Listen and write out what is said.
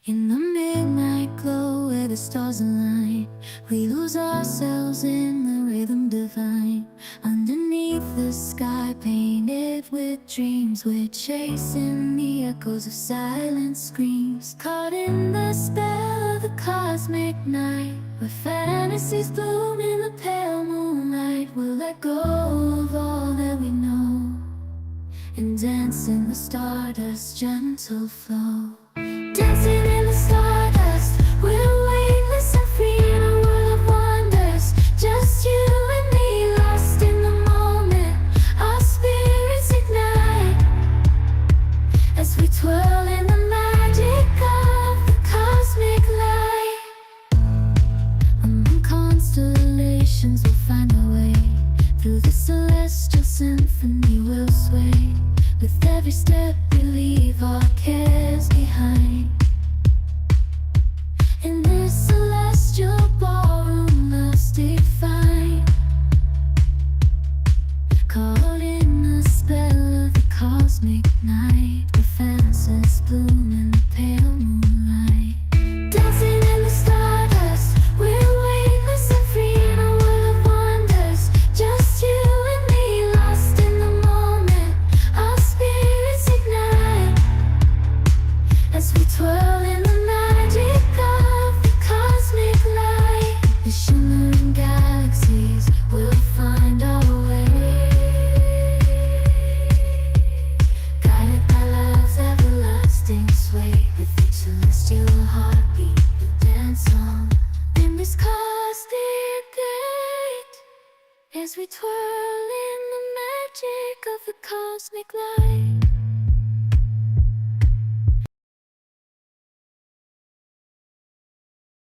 In the midnight glow where the stars align, we lose ourselves in the rhythm divine. Underneath the sky painted with dreams, we're chasing the echoes of silent screams. Caught in the spell of the cosmic night, where fantasies bloom in the pale moonlight. We'll let go of all that we know and dance in the stardust's gentle flow. Dancing in the stardust, we're weightless and free in a world of wonders. Just you and me, lost in the moment. Our spirits ignite as we twirl in the magic of the cosmic light. Among constellations we'll find our way. Through the celestial symphony we'll sway. With every step we leave our cares behind. In this celestial ballroom love's defined. Caught in the spell of the cosmic night, where fantasies bloom in the pale moonlight. Dancing in the stardust, we're weightless and free in a world of wonders. Just you and me, lost in the moment. Our spirits ignite as we twirl in the magic of the cosmic light. The shimmering galaxies will find our way, guided by love's everlasting sway. With each celestial heartbeat we dance on in this cosmic gate, as we twirl in the magic of the cosmic light.